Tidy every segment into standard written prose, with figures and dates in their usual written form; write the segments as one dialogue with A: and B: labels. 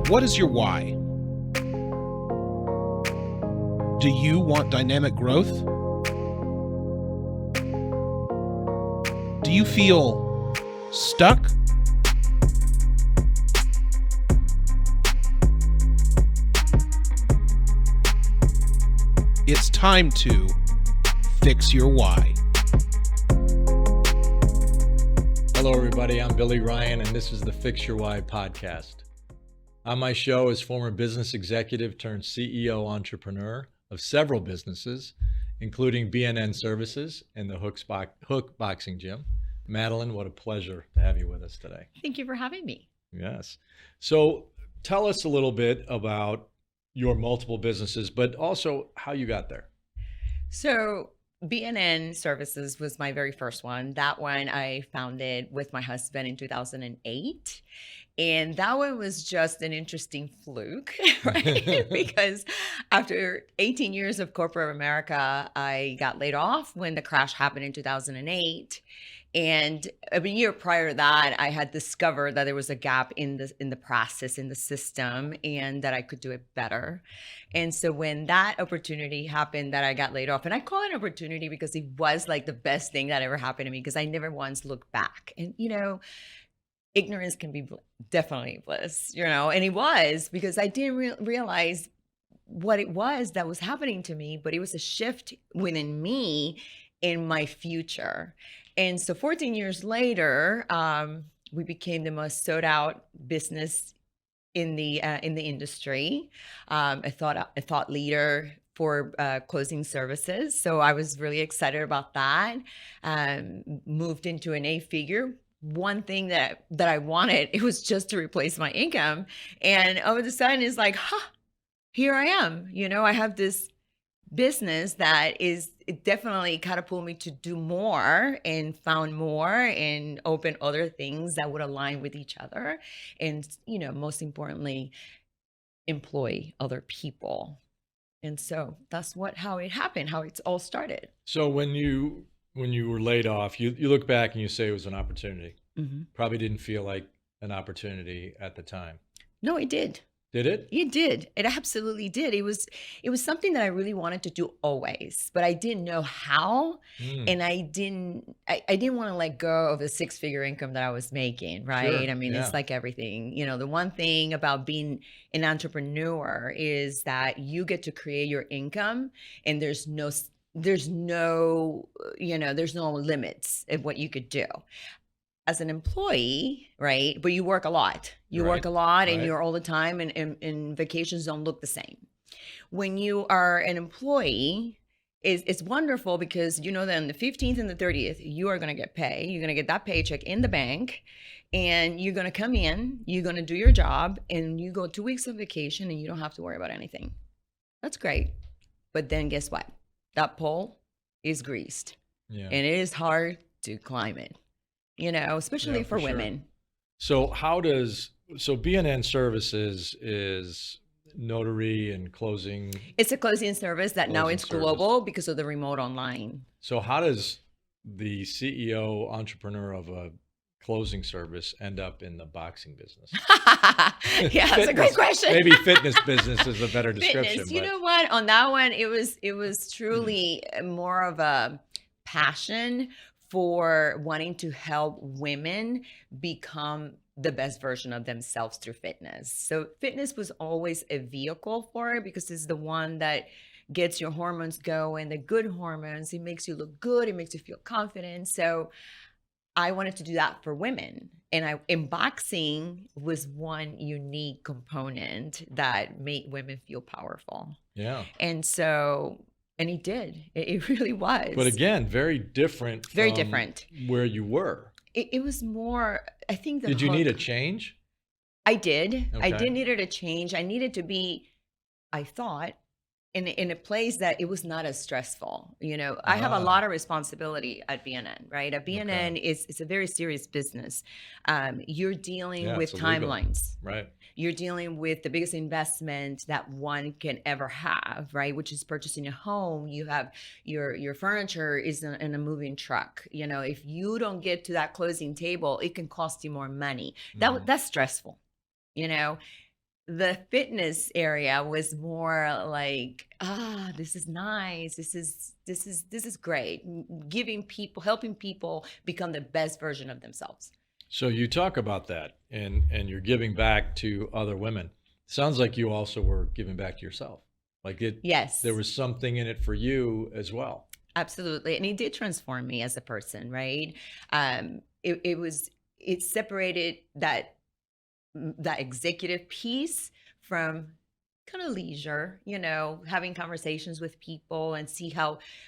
A: What is your why? Do you want dynamic growth? Do you feel stuck? It's time to fix your why.
B: Hello, everybody. I'm Billy Ryan, and this is the Fix Your Why podcast. On my show is former business executive turned CEO entrepreneur of several businesses, including BNN Services and the Hook Boxing Gym. Madeline, what a pleasure to have you with us today.
C: Thank you for having me.
B: Yes. So tell us a little bit about your multiple businesses, but also how you got there.
C: So BNN Services was my very first one. That one I founded with my husband in 2008. And that one was just an interesting fluke, right? Because after 18 years of corporate America, I got laid off when the crash happened in 2008. And a year prior to that, I had discovered that there was a gap in the process, in the system, and that I could do it better. And so when that opportunity happened that I got laid off, and I call it an opportunity because it was like the best thing that ever happened to me, because I never once looked back. And, ignorance can be definitely bliss, and it was because I didn't realize what it was that was happening to me, but it was a shift within me in my future. And so 14 years later, we became the most sought out business in the industry, a thought leader for closing services. So I was really excited about that. Moved into an 8-figure. One thing that I wanted, it was just to replace my income. And all of a sudden it's like, here I am. I have this business that it definitely catapulted me to do more and found more and open other things that would align with each other. And, most importantly, employ other people. And so that's how it happened, how it's all started.
B: So when you were laid off, you look back and you say it was an opportunity. Mm-hmm. Probably didn't feel like an opportunity at the time.
C: No, it did.
B: Did it?
C: It did. It absolutely did. It was something that I really wanted to do always, but I didn't know how. And I didn't want to let go of the 6-figure income that I was making, right?
B: Sure.
C: I mean, It's like everything. The one thing about being an entrepreneur is that you get to create your income, and there's no limits of what you could do. As an employee, right? But you work a lot. You work a lot, and you're all the time, and vacations don't look the same. When you are an employee, it's wonderful because that on the 15th and the 30th, you are going to get paid. You're going to get that paycheck in the bank, and you're going to come in, you're going to do your job, and you go 2 weeks of vacation, and you don't have to worry about anything. That's great. But then guess what? That pole is greased, and it is hard to climb it. Especially for women.
B: So so BNN Services is notary and closing?
C: It's a closing service that now it's global because of the remote online.
B: So how does the CEO entrepreneur of a closing service end up in the boxing business?
C: Yeah, that's a great question.
B: Maybe fitness business is a better description.
C: Fitness. You know what? On that one, it was truly more of a passion for wanting to help women become the best version of themselves through fitness. So fitness was always a vehicle for it because it's the one that gets your hormones going, the good hormones. It makes you look good. It makes you feel confident. So I wanted to do that for women. And boxing was one unique component that made women feel powerful.
B: Yeah.
C: And it did. It really was.
B: But again, very different from where you were.
C: It was more, I think
B: Did you need a change?
C: I did.
B: Okay.
C: I did need a change. I needed to be, I thought, in a place that it was not as stressful. I have a lot of responsibility at BNN, right? At BNN, it's a very serious business. You're dealing with timelines.
B: Right.
C: You're dealing with the biggest investment that one can ever have, right? Which is purchasing a home. You have your furniture is in a moving truck. If you don't get to that closing table, it can cost you more money. That's stressful. The fitness area was more like, this is nice. This is great. Giving people, helping people become the best version of themselves.
B: So you talk about that and you're giving back to other women. Sounds like you also were giving back to yourself. Like
C: Yes,
B: there was something in it for you as well.
C: absolutely. And it did transform me as a person, right? It separated that executive piece from kind of leisure, having conversations with people and see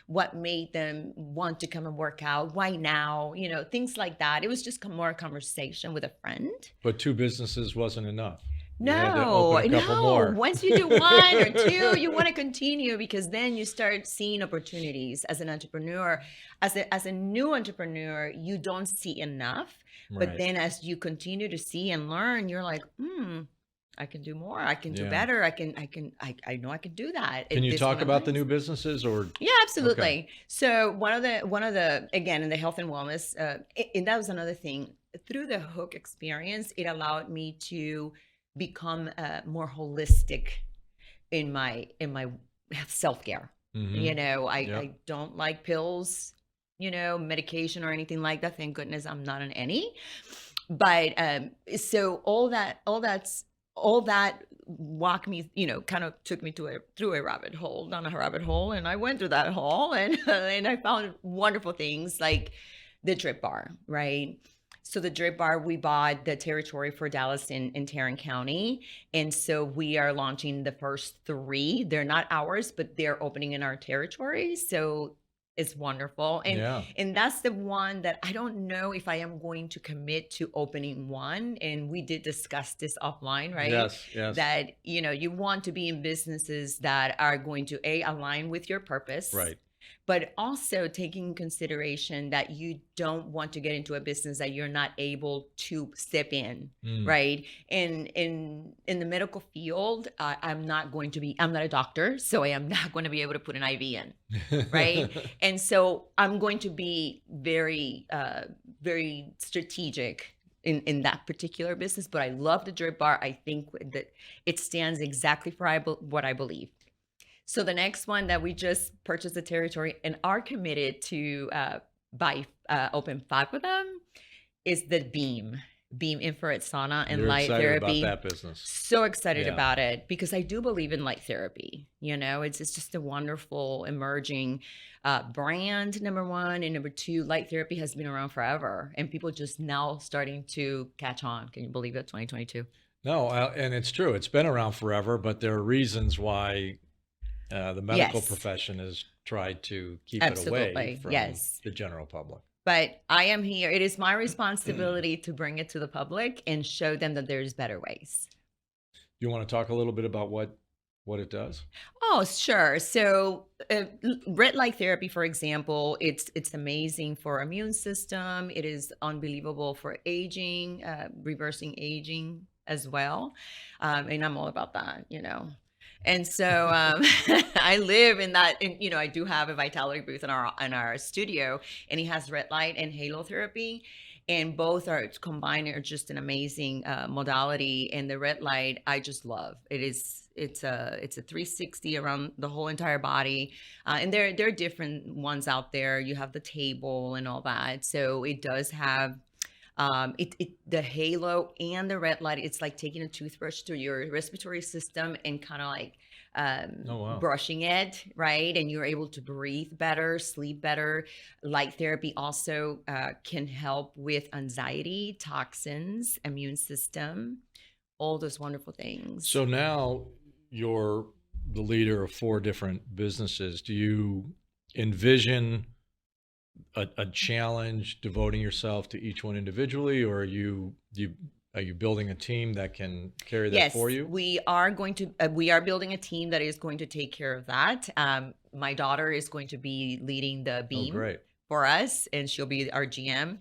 C: what made them want to come and work out, why now, things like that. It was just more conversation with a friend.
B: But two businesses wasn't enough. You had to
C: No,
B: open a couple
C: no.
B: more.
C: Once you do one or two, you want to continue, because then you start seeing opportunities as an entrepreneur. As a new entrepreneur, you don't see enough. But
B: Right.
C: then as you continue to see and learn, you're like, I can do more. I can do
B: Yeah.
C: better. I know I can do that.
B: Can you
C: This
B: talk
C: one
B: about the
C: aligns.
B: new businesses or?
C: Yeah, absolutely. So one of the again, in the health and wellness, and that was another thing. Through the Hook experience, it allowed me to become more holistic in my self-care.
B: Mhm.
C: I
B: Yep.
C: don't like pills, medication or anything like that. Thank goodness I'm not on any. But so all that walked me, kind of took me through a rabbit hole, down a rabbit hole, and I went through that hole, and and I found wonderful things like the Drip Bar, right? So the Drip Bar, we bought the territory for Dallas in Tarrant County, and so we are launching the first three. They're not ours, but they're opening in our territory. So it's wonderful.
B: Yeah.
C: And that's the one that I don't know if I am going to commit to opening one. And we did discuss this offline, right?
B: Yes. Yes.
C: That, you want to be in businesses that are going to align with your purpose.
B: Right.
C: But also taking consideration that you don't want to get into a business that you're not able to step in,
B: Mm.
C: right? And in the medical field, I'm not a doctor, so I am not going to be able to put an IV in, right? And so I'm going to be very, very strategic in that particular business. But I love the Drip Bar. I think that it stands exactly for what I believe. So the next one that we just purchased the territory and are committed to open 5 of them is the Beam infrared sauna and
B: You're
C: light
B: excited about
C: therapy.
B: that business.
C: So excited
B: Yeah.
C: about it because I do believe in light therapy. It's just a wonderful emerging brand, number one. And number two, light therapy has been around forever and people just now starting to catch on. Can you believe that? 2022.
B: No, and it's true. It's been around forever, but there are reasons why the medical
C: Yes.
B: profession has tried to keep it away
C: Absolutely.
B: from
C: Yes.
B: the general public.
C: But I am here. It is my responsibility to bring it to the public and show them that there's better ways.
B: You want to talk a little bit about what it does?
C: Oh, sure. So, red light therapy, for example, it's amazing for immune system. It is unbelievable for aging, reversing aging as well. And I'm all about that. And so I live in that. And, I do have a vitality booth in our studio, and he has red light and halo therapy. And both are combined are just an amazing modality. And the red light, I just love. It's a 360 around the whole entire body. And there are different ones out there. You have the table and all that. So it does have the halo and the red light. It's like taking a toothbrush through your respiratory system and kind of like
B: Oh, wow.
C: brushing it, right? And you're able to breathe better, sleep better. Light therapy also can help with anxiety, toxins, immune system, all those wonderful things.
B: So now you're the leader of 4 different businesses. Do you envision a challenge devoting yourself to each one individually, or are you building a team that can carry that
C: Yes,
B: for you?
C: we are building a team that is going to take care of that. My daughter is going to be leading the
B: Oh,
C: Beam
B: great.
C: for us, and she'll be our GM.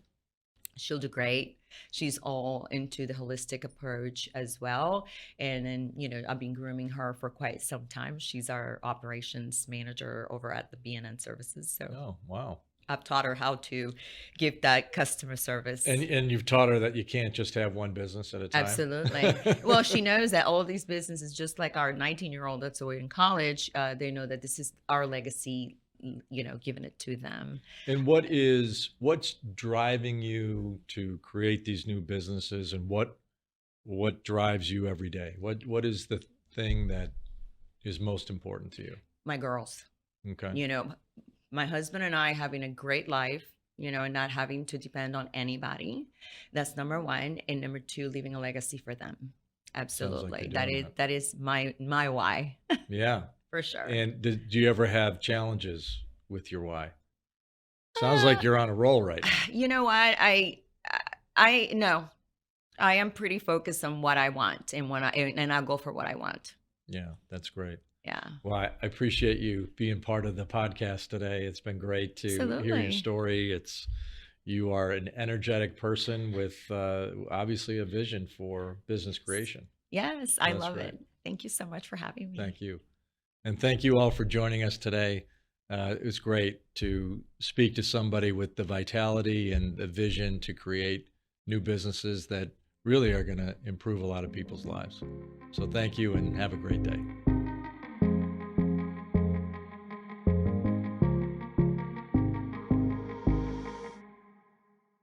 C: She'll do great. She's all into the holistic approach as well. And then, I've been grooming her for quite some time. She's our operations manager over at the BNN services. So
B: Oh, wow.
C: I've taught her how to give that customer service.
B: And you've taught her that you can't just have one business at a time.
C: Absolutely. Well, she knows that all these businesses, just like our 19-year-old that's away in college, they know that this is our legacy, giving it to them.
B: And what's driving you to create these new businesses, and what drives you every day? What is the thing that is most important to you?
C: My girls.
B: Okay.
C: My husband and I having a great life, and not having to depend on anybody. That's number one. And number two, leaving a legacy for them. Absolutely. That is my why.
B: Yeah.
C: For sure.
B: And do you ever have challenges with your why? Sounds like you're on a roll right now.
C: You know what? No. I am pretty focused on what I want, and I'll go for what I want.
B: Yeah, that's great.
C: Yeah.
B: Well, I appreciate you being part of the podcast today. It's been great to hear your story. You are an energetic person with obviously a vision for business creation.
C: Yes, I love it. Thank you so much for having me.
B: Thank you. And thank you all for joining us today. It was great to speak to somebody with the vitality and the vision to create new businesses that really are going to improve a lot of people's lives. So thank you and have a great day.